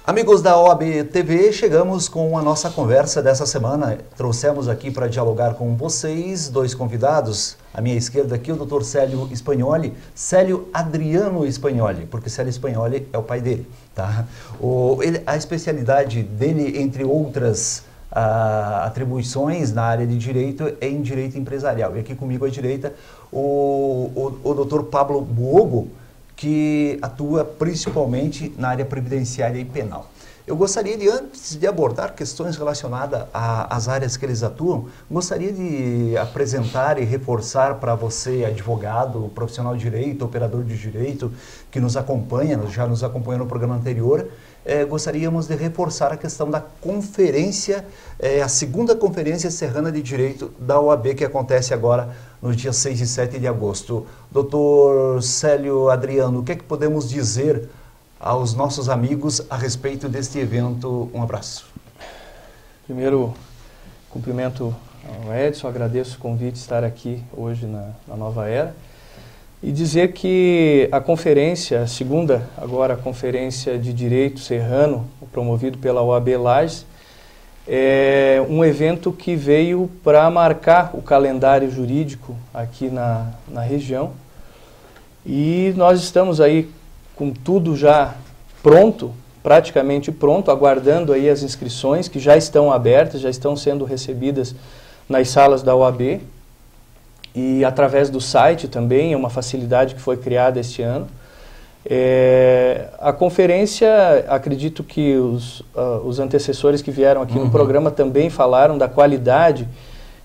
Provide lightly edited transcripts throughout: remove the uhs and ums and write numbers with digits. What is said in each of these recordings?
Amigos da OAB TV, chegamos com a nossa conversa dessa semana. Trouxemos aqui para dialogar com vocês dois convidados. À minha esquerda aqui o Dr. Célio Spagnoli, Célio Adriano Spagnoli, porque Célio Spagnoli é o pai dele, tá? A especialidade dele, entre outras atribuições na área de direito, é em direito empresarial. E aqui comigo à direita o Dr. Pablo Buogo, que atua principalmente na área previdenciária e penal. Eu gostaria de, antes de abordar questões relacionadas às áreas que eles atuam, gostaria de apresentar e reforçar para você, advogado, profissional de direito, operador de direito, que nos acompanha, já nos acompanhou no programa anterior, gostaríamos de reforçar a questão da conferência, a segunda Conferência Serrana de Direito da OAB, que acontece agora nos dias 6 e 7 de agosto. Doutor Célio Adriano, o que é que podemos dizer aos nossos amigos a respeito deste evento? Um abraço. Primeiro, cumprimento ao Edson, agradeço o convite de estar aqui hoje na Nova Era. E dizer que a conferência, a segunda agora Conferência de Direito Serrano, promovido pela OAB Lages, é um evento que veio para marcar o calendário jurídico aqui na região. E nós estamos aí com tudo já pronto, praticamente pronto, aguardando aí as inscrições que já estão abertas, já estão sendo recebidas nas salas da OAB. E através do site também, é uma facilidade que foi criada este ano. A conferência, acredito que os antecessores que vieram aqui no programa também falaram da qualidade,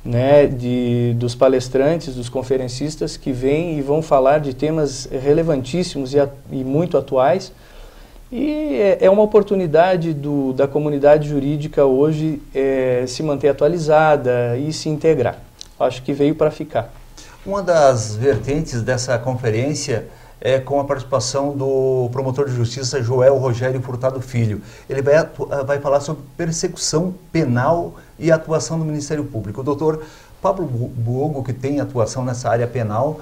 né, dos palestrantes, dos conferencistas que vêm e vão falar de temas relevantíssimos e muito atuais. E é uma oportunidade da comunidade jurídica hoje se manter atualizada e se integrar. Acho que veio para ficar. Uma das vertentes dessa conferência é com a participação do promotor de justiça Joel Rogério Furtado Filho. Ele vai falar sobre persecução penal e atuação do Ministério Público. O doutor Pablo Buogo, que tem atuação nessa área penal,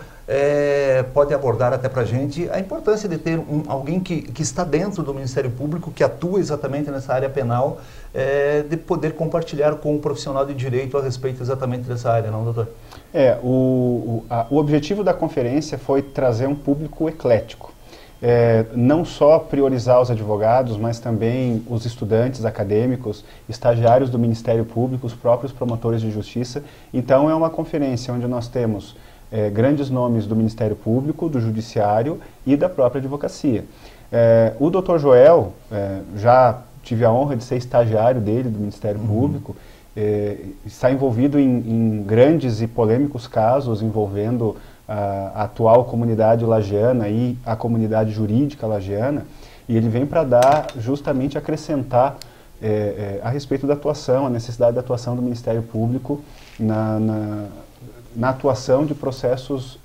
pode abordar até para a gente a importância de ter alguém que está dentro do Ministério Público, que atua exatamente nessa área penal, de poder compartilhar com o profissional de direito a respeito exatamente dessa área, não, doutor? O objetivo da conferência foi trazer um público eclético. Não só priorizar os advogados, mas também os estudantes acadêmicos, estagiários do Ministério Público, os próprios promotores de justiça. Então é uma conferência onde nós temos grandes nomes do Ministério Público, do Judiciário e da própria advocacia. O Dr. Joel, já tive a honra de ser estagiário dele, do Ministério Público, está envolvido em grandes e polêmicos casos envolvendo a atual comunidade lagiana e a comunidade jurídica lagiana, e ele vem para dar, justamente acrescentar a respeito da atuação, a necessidade da atuação do Ministério Público na atuação de processos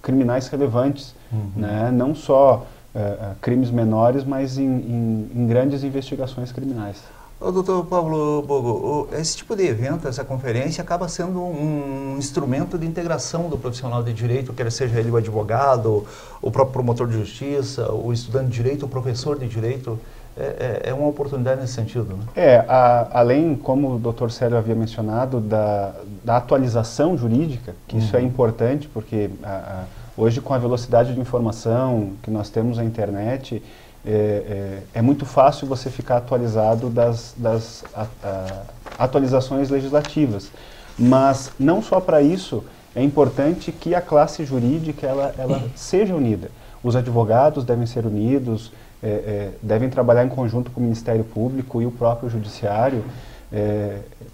criminais relevantes, né? Não só crimes menores, mas em grandes investigações criminais. Doutor Pablo Buogo, esse tipo de evento, essa conferência, acaba sendo um instrumento de integração do profissional de direito, quer seja ele o advogado, o próprio promotor de justiça, o estudante de direito, o professor de direito. É uma oportunidade nesse sentido, né? Além, como o doutor Célio havia mencionado, da atualização jurídica, que isso é importante, porque hoje, com a velocidade de informação que nós temos na internet, é muito fácil você ficar atualizado das atualizações legislativas. Mas não só para isso, é importante que a classe jurídica ela seja unida. Os advogados devem ser unidos, devem trabalhar em conjunto com o Ministério Público e o próprio Judiciário,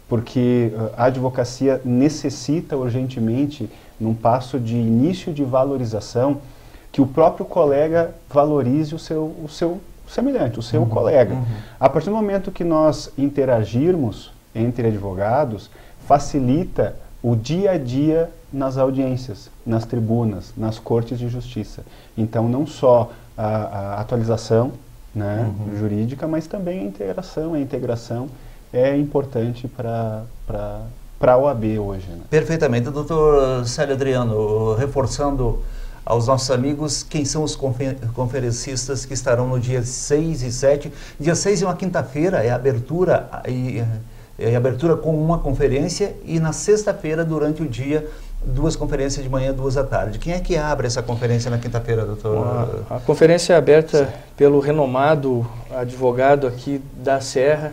porque a advocacia necessita urgentemente, num passo de início de valorização, que o próprio colega valorize o seu semelhante, o seu colega. A partir do momento que nós interagirmos entre advogados, facilita o dia a dia nas audiências, nas tribunas, nas cortes de justiça. Então, não só a atualização, né, jurídica, mas também a integração. A integração é importante para a OAB hoje, né? Perfeitamente. Doutor Célio Adriano, reforçando aos nossos amigos quem são os conferencistas que estarão no dia 6 e 7. Dia 6 é uma quinta-feira, é abertura, abertura com uma conferência, e na sexta-feira, durante o dia, 2 conferências de manhã, 2 à tarde. Quem é que abre essa conferência na quinta-feira, doutor? A conferência é aberta pelo renomado advogado aqui da Serra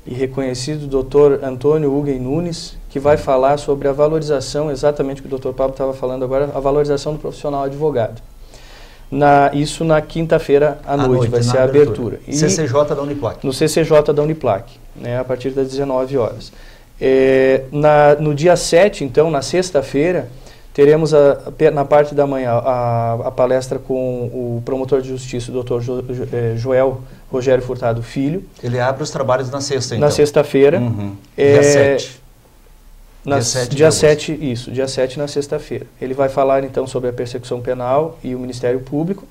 e reconhecido doutor Antônio Uguen Nunes, que vai falar sobre a valorização, exatamente o que o doutor Pablo estava falando agora, a valorização do profissional advogado. Isso na quinta-feira à noite, vai ser a abertura. CCJ da Uniplac. No CCJ da Uniplac, né, a partir das 19 horas. No dia 7, então, na sexta-feira, teremos na parte da manhã a palestra com o promotor de justiça, o Dr. Joel Rogério Furtado Filho. Ele abre os trabalhos na sexta, então? Na sexta-feira. Dia 7. Dia 7, isso, dia 7 na sexta-feira. Ele vai falar então sobre a persecução penal e o Ministério Público.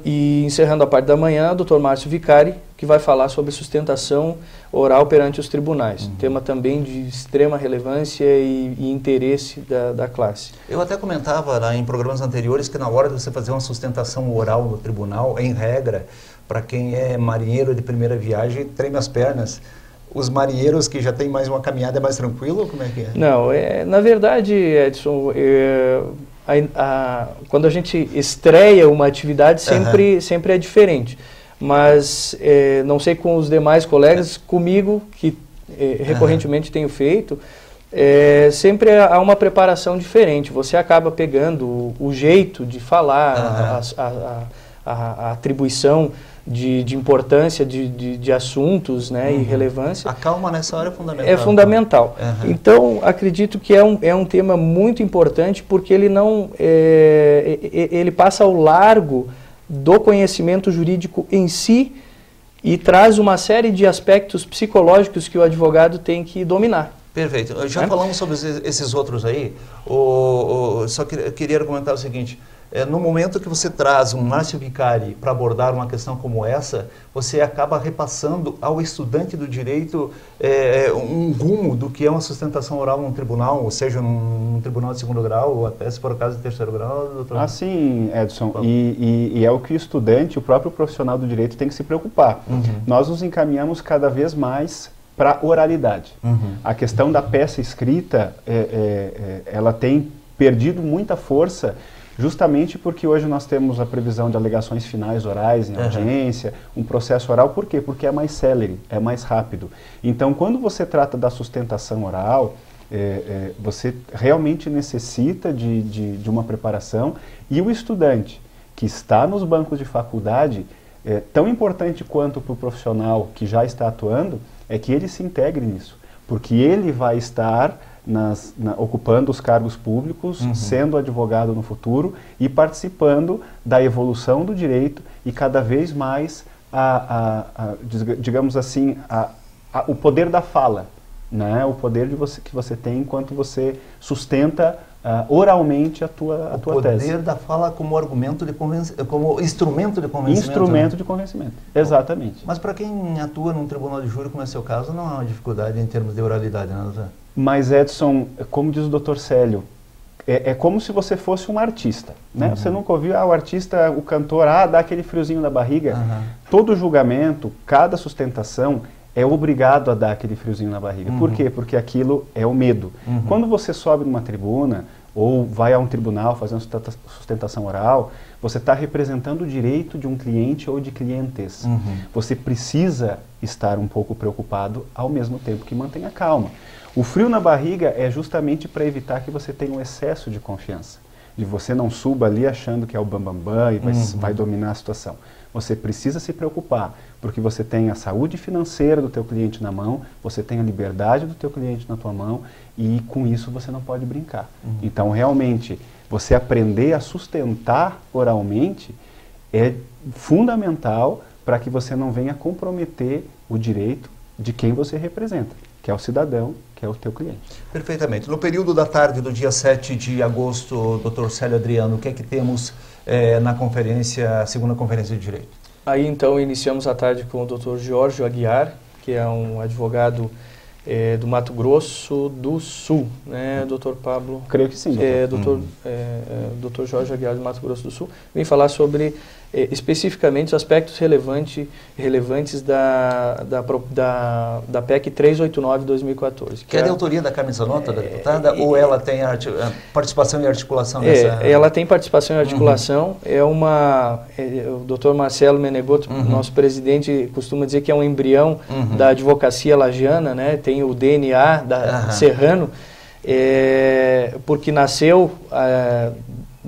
E encerrando a parte da manhã, o Dr. Márcio Vicari, que vai falar sobre sustentação oral perante os tribunais. Tema também de extrema relevância e interesse da classe. Eu até comentava em programas anteriores que na hora de você fazer uma sustentação oral no tribunal, em regra, para quem é marinheiro de primeira viagem, treme as pernas. Os marinheiros que já têm mais uma caminhada é mais tranquilo ou como é que é? Não, na verdade, Edson, quando a gente estreia uma atividade sempre é diferente. Mas não sei com os demais colegas, comigo, que recorrentemente tenho feito, sempre há uma preparação diferente. Você acaba pegando o jeito de falar, a atribuição de importância de assuntos, né, e relevância. A calma nessa hora é fundamental. É fundamental. Então, acredito que é um tema muito importante, porque ele ele passa ao largo do conhecimento jurídico em si e traz uma série de aspectos psicológicos que o advogado tem que dominar. Perfeito. Já falamos sobre esses outros aí. Só queria comentar o seguinte. No momento que você traz um Márcio Vicari para abordar uma questão como essa, você acaba repassando ao estudante do direito um rumo do que é uma sustentação oral num tribunal, ou seja, num tribunal de segundo grau, ou até se for o caso de terceiro grau, doutor? Ah, sim, Edson. E é o que o estudante, o próprio profissional do direito tem que se preocupar. Nós nos encaminhamos cada vez mais para oralidade. A questão da peça escrita, ela tem perdido muita força, justamente porque hoje nós temos a previsão de alegações finais orais em audiência, um processo oral. Por quê? Porque é mais célere, é mais rápido. Então, quando você trata da sustentação oral, você realmente necessita de uma preparação, e o estudante que está nos bancos de faculdade, tão importante quanto para o profissional que já está atuando, é que ele se integre nisso, porque ele vai estar ocupando os cargos públicos, sendo advogado no futuro e participando da evolução do direito e cada vez mais, digamos assim, o poder da fala, né? O poder que você tem enquanto você sustenta oralmente a tua tese. O poder da fala como argumento como instrumento de convencimento. Instrumento de convencimento, exatamente. Mas para quem atua num tribunal de júri, como é seu caso, não há uma dificuldade em termos de oralidade, né, doutor? Mas, Edson, como diz o Dr. Célio, é como se você fosse um artista, né? Você nunca ouviu, o artista, o cantor, dá aquele friozinho na barriga. Todo julgamento, cada sustentação é obrigado a dar aquele friozinho na barriga. Por quê? Porque aquilo é o medo. Quando você sobe numa tribuna ou vai a um tribunal fazer uma sustentação oral, você está representando o direito de um cliente ou de clientes. Você precisa estar um pouco preocupado ao mesmo tempo que mantenha calma. O frio na barriga é justamente para evitar que você tenha um excesso de confiança, de você não suba ali achando que é o bambambam e vai dominar a situação. Você precisa se preocupar, porque você tem a saúde financeira do teu cliente na mão, você tem a liberdade do teu cliente na tua mão, e com isso você não pode brincar. Então, realmente, você aprender a sustentar oralmente é fundamental para que você não venha comprometer o direito de quem você representa, que é o cidadão, que é o teu cliente. Perfeitamente. No período da tarde do dia 7 de agosto, Dr. Célio Adriano, o que é que temos na conferência, a segunda conferência de direito? Aí então iniciamos a tarde com o Dr. Jorge Aguiar, que é um advogado do Mato Grosso do Sul, né, doutor Pablo? Creio que sim, doutor. Doutor Jorge Aguiar, do Mato Grosso do Sul, vem falar sobre especificamente os aspectos relevantes da PEC 389/2014. Que é de autoria da Carmen Zanotto, da deputada, ou ela tem participação e articulação nessa... Ela tem participação e articulação, o doutor Marcelo Menegotto, nosso presidente, costuma dizer que é um embrião da advocacia lagiana, né? Tem o DNA serrano, porque nasceu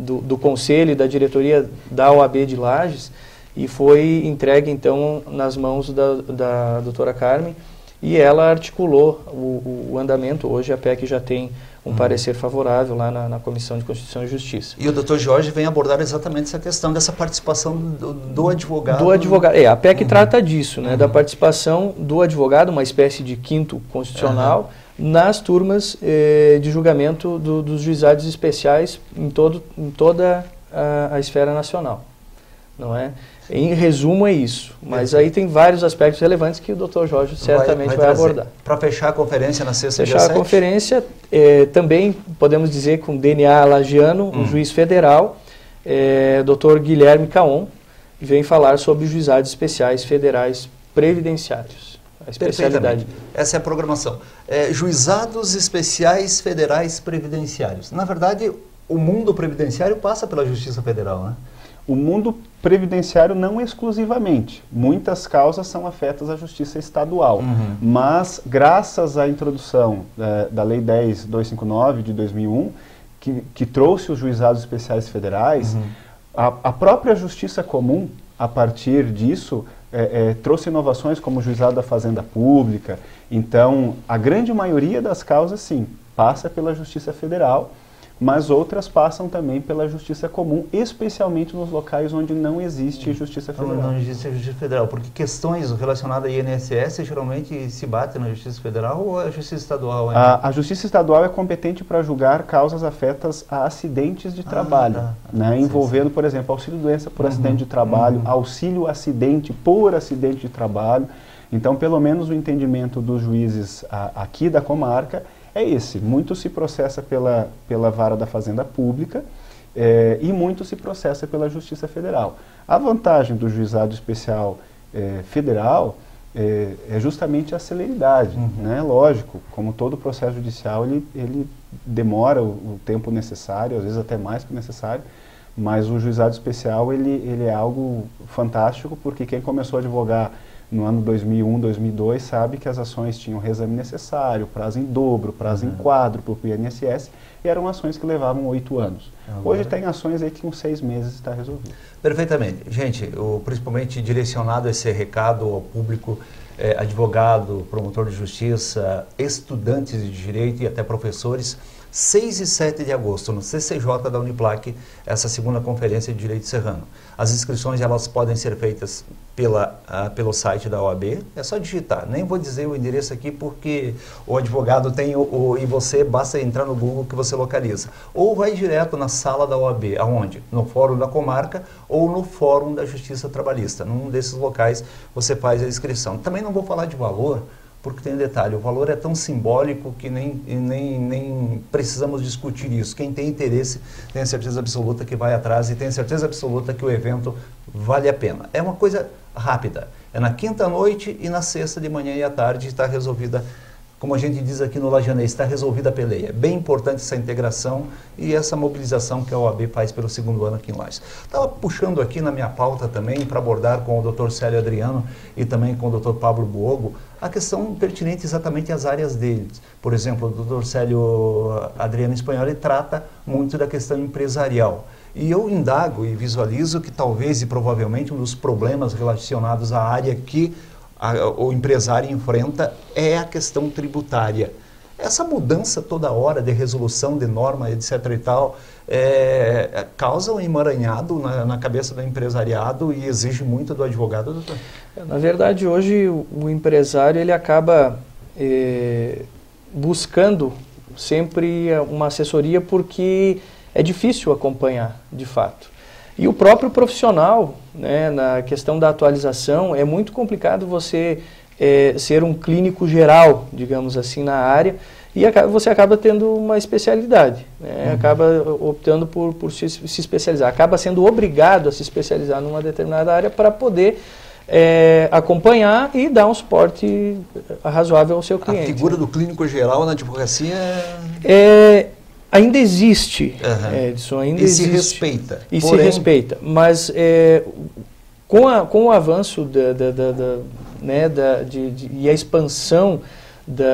do conselho e da diretoria da OAB de Lages e foi entregue então nas mãos da doutora Carmen, e ela articulou o andamento. Hoje a PEC já tem um parecer favorável lá na Comissão de Constituição e Justiça. E o doutor Jorge vem abordar exatamente essa questão dessa participação do advogado. Do advogado. A PEC trata disso, né, da participação do advogado, uma espécie de quinto constitucional, nas turmas de julgamento dos juizados especiais em toda a esfera nacional. Não é? Em resumo é isso, mas aí tem vários aspectos relevantes que o Dr. Jorge certamente vai abordar. Para fechar a conferência na sexta, dia 7? Fechar a conferência, também podemos dizer com DNA lagiano, um juiz federal, Dr. Guilherme Caon, vem falar sobre juizados especiais federais previdenciários. A especialidade. Essa é a programação. Juizados especiais federais previdenciários. Na verdade, o mundo previdenciário passa pela Justiça Federal, né? O mundo previdenciário não exclusivamente. Muitas causas são afetas à Justiça Estadual. Mas, graças à introdução da Lei 10.259 de 2001, que trouxe os juizados especiais federais, a própria Justiça Comum, a partir disso, trouxe inovações como o Juizado da Fazenda Pública. Então, a grande maioria das causas, sim, passa pela Justiça Federal, mas outras passam também pela Justiça Comum, especialmente nos locais onde não existe Justiça Federal. Não existe Justiça Federal, porque questões relacionadas à INSS geralmente se batem na Justiça Federal ou a Justiça Estadual? A Justiça Estadual é competente para julgar causas afetas a acidentes de trabalho, envolvendo, por exemplo, auxílio-doença por acidente de trabalho, auxílio-acidente por acidente de trabalho. Então, pelo menos o entendimento dos juízes aqui da comarca é esse. Muito se processa pela vara da Fazenda Pública e muito se processa pela Justiça Federal. A vantagem do juizado especial federal é justamente a celeridade, né? Lógico, como todo processo judicial, ele demora o tempo necessário, às vezes até mais que o necessário, mas o juizado especial ele é algo fantástico, porque quem começou a advogar no ano 2001, 2002, sabe que as ações tinham reexame necessário, prazo em dobro, prazo em quádruplo para o INSS, e eram ações que levavam 8 anos. Hoje tem ações aí que com 6 meses está resolvido. Perfeitamente. Gente, principalmente direcionado esse recado ao público, advogado, promotor de justiça, estudantes de direito e até professores, 6 e 7 de agosto, no CCJ da Uniplac, essa segunda conferência de Direito Serrano. As inscrições elas podem ser feitas pelo site da OAB, é só digitar. Nem vou dizer o endereço aqui porque o advogado tem e você basta entrar no Google que você localiza. Ou vai direto na sala da OAB, aonde? No Fórum da Comarca ou no Fórum da Justiça Trabalhista. Num desses locais você faz a inscrição. Também não vou falar de valor, porque tem um detalhe, o valor é tão simbólico que nem precisamos discutir isso. Quem tem interesse tem a certeza absoluta que vai atrás e tem a certeza absoluta que o evento vale a pena. É uma coisa rápida, é na quinta noite e na sexta de manhã e à tarde está resolvida, como a gente diz aqui no Lajanês, está resolvida a peleia. É bem importante essa integração e essa mobilização que a OAB faz pelo 2º ano aqui em Lages. Estava puxando aqui na minha pauta também para abordar com o Dr. Célio Adriano e também com o Dr. Pablo Buogo a questão pertinente exatamente às áreas deles. Por exemplo, o Dr. Célio Adriano Spagnoli trata muito da questão empresarial. E eu indago e visualizo que talvez e provavelmente um dos problemas relacionados à área que o empresário enfrenta é a questão tributária. Essa mudança toda hora de resolução de norma, etc. e tal, causa um emaranhado na cabeça do empresariado e exige muito do advogado, doutor? Na verdade, hoje o empresário ele acaba buscando sempre uma assessoria porque é difícil acompanhar, de fato. E o próprio profissional, né, na questão da atualização, é muito complicado você ser um clínico geral, digamos assim, na área, e você acaba tendo uma especialidade, né? Acaba optando por se especializar, acaba sendo obrigado a se especializar numa determinada área para poder acompanhar e dar um suporte razoável ao seu cliente. A figura do clínico geral na advocacia ainda existe, Edson, ainda existe. Se respeita. E porém... se respeita, mas com o avanço e a expansão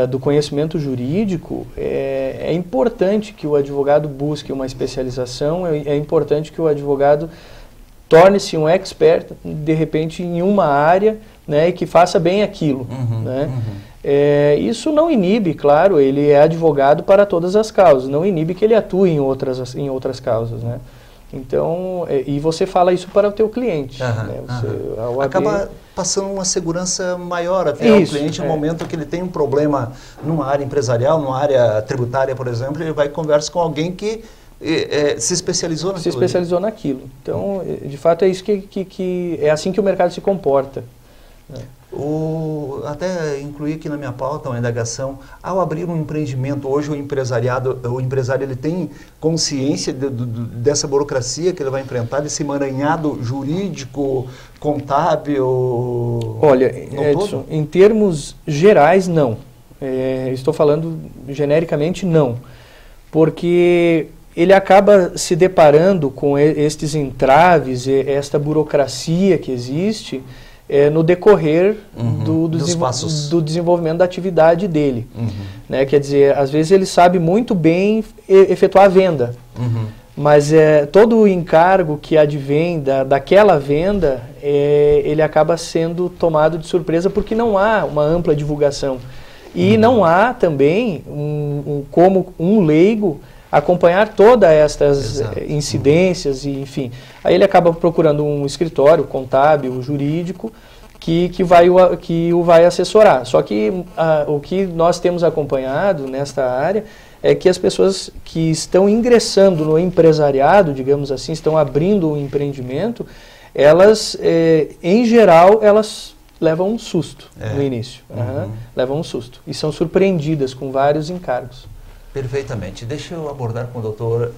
do conhecimento jurídico, é importante que o advogado busque uma especialização, é importante que o advogado torne-se um expert, de repente, em uma área, né, e que faça bem aquilo. Né? Isso não inibe, claro, ele é advogado para todas as causas, não inibe que ele atue em outras causas. Né? Então, e você fala isso para o teu cliente. Né? A OAB... Acaba passando uma segurança maior até ao cliente no momento que ele tem um problema numa área empresarial, numa área tributária, por exemplo, ele vai e conversa com alguém que se especializou naquilo. Se especializou naquilo. Então, de fato, é isso que é assim que o mercado se comporta. Né? Até incluí aqui na minha pauta uma indagação, ao abrir um empreendimento, hoje o empresário ele tem consciência dessa burocracia que ele vai enfrentar, desse emaranhado jurídico, contábil? Olha, Edson, em termos gerais, não. Estou falando genericamente, não. Porque ele acaba se deparando com estes entraves, esta burocracia que existe no decorrer do desenvolvimento da atividade dele. Né? Quer dizer, às vezes ele sabe muito bem efetuar a venda, mas todo o encargo que advém daquela venda, ele acaba sendo tomado de surpresa porque não há uma ampla divulgação. E não há também, como um leigo, acompanhar todas estas incidências, e, enfim. Aí ele acaba procurando um escritório contábil, jurídico, que o vai assessorar. Só que o que nós temos acompanhado nesta área é que as pessoas que estão ingressando no empresariado, digamos assim, estão abrindo um empreendimento, elas, em geral, elas levam um susto no início. Levam um susto. E são surpreendidas com vários encargos. Perfeitamente. Deixa eu abordar com o doutor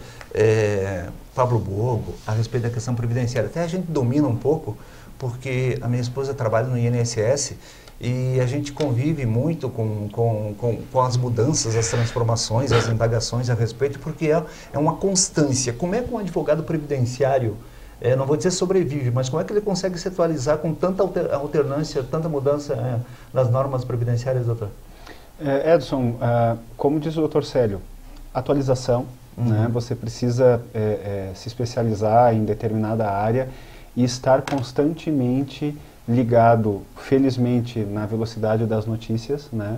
Pablo Borgo a respeito da questão previdenciária. Até a gente domina um pouco, porque a minha esposa trabalha no INSS e a gente convive muito com as mudanças, as transformações, as indagações a respeito, porque é uma constância. Como é que um advogado previdenciário, não vou dizer sobrevive, mas como é que ele consegue se atualizar com tanta alternância, tanta mudança nas normas previdenciárias, doutor? Edson, como diz o Dr. Célio, atualização, né? Você precisa se especializar em determinada área e estar constantemente ligado, felizmente, na velocidade das notícias, né?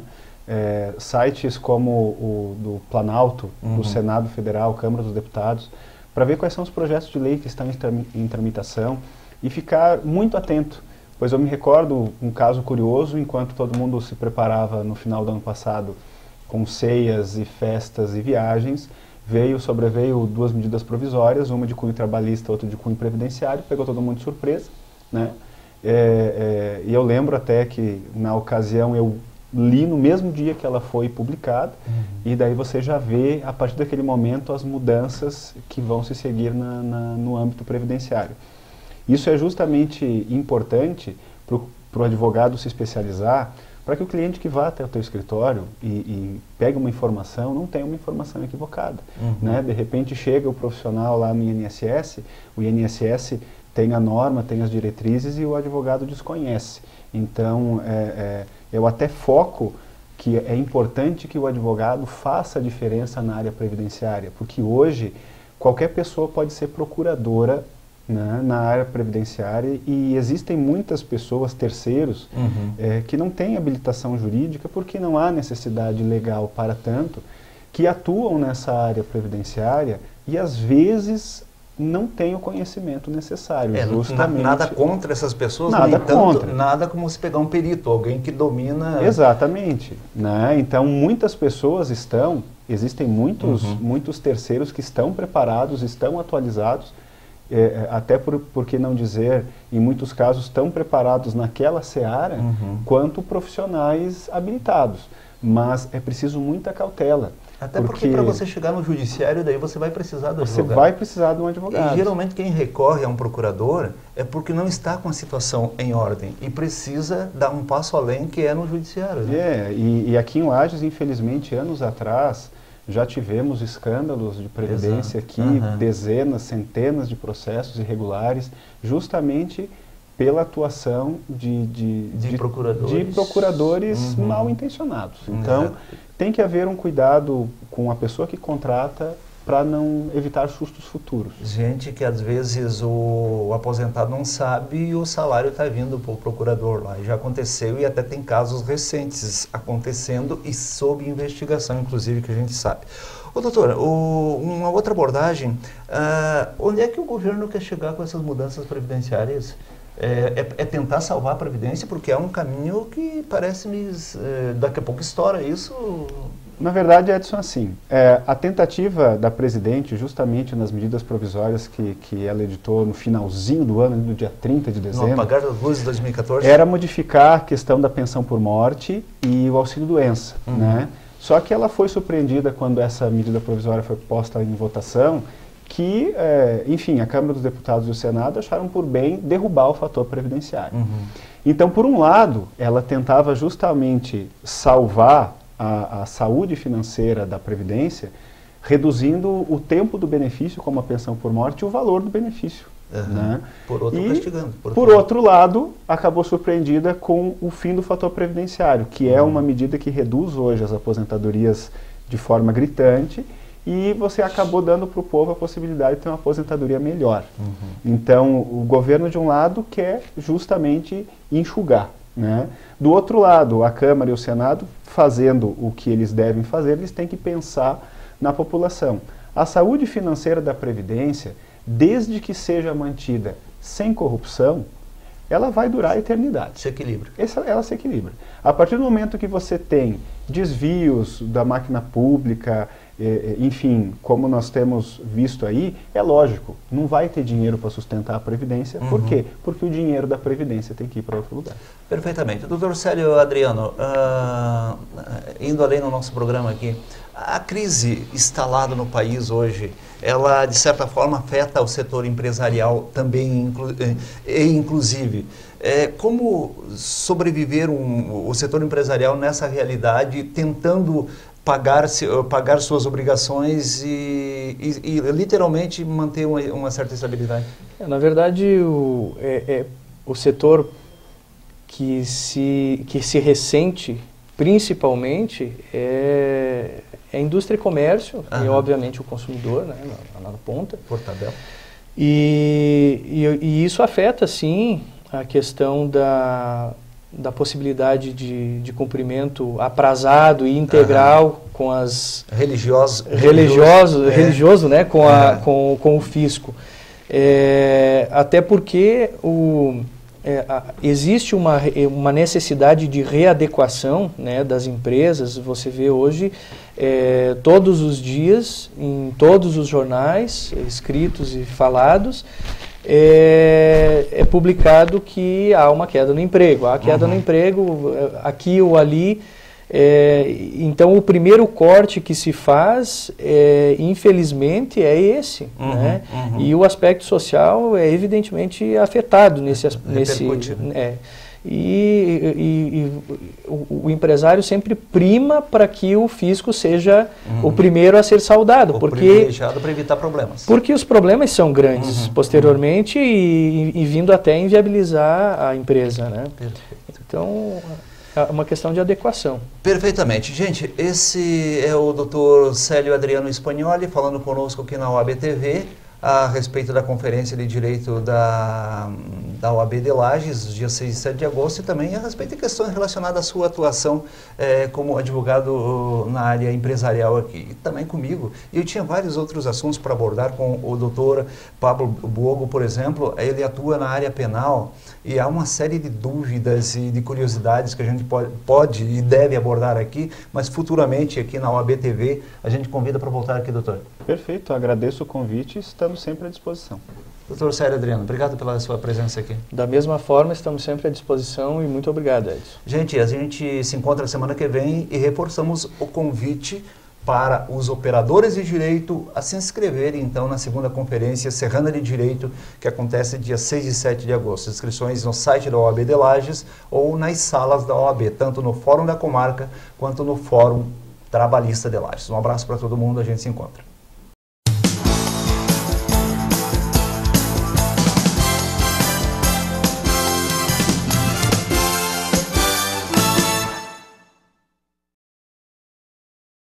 Sites como o do Planalto, do Senado Federal, Câmara dos Deputados, para ver quais são os projetos de lei que estão em tramitação e ficar muito atento. Pois eu me recordo um caso curioso, enquanto todo mundo se preparava no final do ano passado com ceias e festas e viagens, sobreveio duas medidas provisórias, uma de cunho trabalhista, outra de cunho previdenciário, pegou todo mundo de surpresa, né? E eu lembro até que, na ocasião, eu li no mesmo dia que ela foi publicada, e daí você já vê, a partir daquele momento, as mudanças que vão se seguir no âmbito previdenciário. Isso é justamente importante para o advogado se especializar, para que o cliente que vá até o teu escritório e pegue uma informação, não tenha uma informação equivocada. Né? De repente chega o profissional lá no INSS, o INSS tem a norma, tem as diretrizes e o advogado desconhece. Então, eu até foco que é importante que o advogado faça a diferença na área previdenciária, porque hoje qualquer pessoa pode ser procuradora, né, na área previdenciária, e existem muitas pessoas, terceiros, que não têm habilitação jurídica porque não há necessidade legal para tanto, que atuam nessa área previdenciária e às vezes não têm o conhecimento necessário. Justamente, nada contra essas pessoas, nada contra. Nada como se pegar um perito, alguém que domina... Exatamente. Né? Então muitas pessoas existem muitos terceiros que estão preparados, estão atualizados, até por que não dizer, em muitos casos, tão preparados naquela seara, quanto profissionais habilitados. Mas é preciso muita cautela. Até porque para você chegar no judiciário, daí você vai precisar do advogado. Você vai precisar de um advogado. E geralmente quem recorre a um procurador é porque não está com a situação em ordem e precisa dar um passo além, que é no judiciário. Né? E aqui em Lages, infelizmente, anos atrás, já tivemos escândalos de previdência aqui, dezenas, centenas de processos irregulares, justamente pela atuação de procuradores mal intencionados. Então, tem que haver um cuidado com a pessoa que contrata para não evitar sustos futuros. Gente que às vezes o aposentado não sabe e o salário está vindo para o procurador lá. Já aconteceu e até tem casos recentes acontecendo e sob investigação, inclusive, que a gente sabe. Ô, doutor, uma outra abordagem, onde é que o governo quer chegar com essas mudanças previdenciárias? É tentar salvar a Previdência, porque é um caminho que parece-me, daqui a pouco estoura isso. Na verdade, Edson, assim, a tentativa da Presidente, justamente nas medidas provisórias que ela editou no finalzinho do ano, no dia 30 de dezembro... No apagar das luzes de 2014? Era modificar a questão da pensão por morte e o auxílio-doença, né? Só que ela foi surpreendida quando essa medida provisória foi posta em votação, que, enfim, a Câmara dos Deputados e o Senado acharam por bem derrubar o fator previdenciário. Então, por um lado, ela tentava justamente salvar a saúde financeira da Previdência, reduzindo o tempo do benefício, como a pensão por morte, e o valor do benefício. Né? Por outro, castigando. Por outro lado, acabou surpreendida com o fim do fator previdenciário, que é uma medida que reduz hoje as aposentadorias de forma gritante, e você acabou dando para o povo a possibilidade de ter uma aposentadoria melhor. Então, o governo, de um lado, quer justamente enxugar. Né? Do outro lado, a Câmara e o Senado, fazendo o que eles devem fazer, eles têm que pensar na população. A saúde financeira da Previdência, desde que seja mantida sem corrupção, ela vai durar a eternidade. Se equilibra. Ela se equilibra. A partir do momento que você tem desvios da máquina pública, enfim, como nós temos visto aí, é lógico, não vai ter dinheiro para sustentar a Previdência. Por quê? Porque o dinheiro da Previdência tem que ir para outro lugar. Perfeitamente. Doutor Célio Adriano, indo além no nosso programa aqui, a crise instalada no país hoje, ela de certa forma afeta o setor empresarial também, inclusive. Como sobreviver o setor empresarial nessa realidade, tentando pagar suas obrigações e literalmente manter uma certa estabilidade? Na verdade, o setor que se ressente principalmente é a indústria e comércio e obviamente o consumidor, né, na ponta. Por tabela. E isso afeta sim a questão da possibilidade de cumprimento aprazado e integral com as... Religioso, né? Com o fisco. Até porque existe uma necessidade de readequação, né, das empresas. Você vê hoje, todos os dias, em todos os jornais, escritos e falados, é publicado que há uma queda no emprego. Há queda no emprego, aqui ou ali. Então, o primeiro corte que se faz, infelizmente, é esse. Né? E o aspecto social é evidentemente afetado nesse o empresário sempre prima para que o fisco seja o primeiro a ser saudado. Privilegiado para evitar problemas. Porque os problemas são grandes posteriormente e vindo até inviabilizar a empresa. Né? Então, é uma questão de adequação. Perfeitamente. Gente, esse é o Dr. Célio Adriano Spagnoli falando conosco aqui na OAB TV a respeito da Conferência de Direito da OAB de Lages, dia 6 e 7 de agosto, e também a respeito de questões relacionadas à sua atuação como advogado na área empresarial aqui, e também comigo. E eu tinha vários outros assuntos para abordar com o doutor Pablo Buogo, por exemplo. Ele atua na área penal e há uma série de dúvidas e de curiosidades que a gente pode e deve abordar aqui, mas futuramente aqui na OAB TV a gente convida para voltar aqui, doutor. Perfeito, agradeço o convite e estamos sempre à disposição. Doutor Célio Adriano, obrigado pela sua presença aqui. Da mesma forma, estamos sempre à disposição e muito obrigado, Edson. Gente, a gente se encontra semana que vem e reforçamos o convite para os operadores de direito a se inscreverem, então, na segunda conferência Serrana de Direito, que acontece dia 6 e 7 de agosto. Inscrições no site da OAB de Lages ou nas salas da OAB, tanto no Fórum da Comarca quanto no Fórum Trabalhista de Lages. Um abraço para todo mundo, a gente se encontra.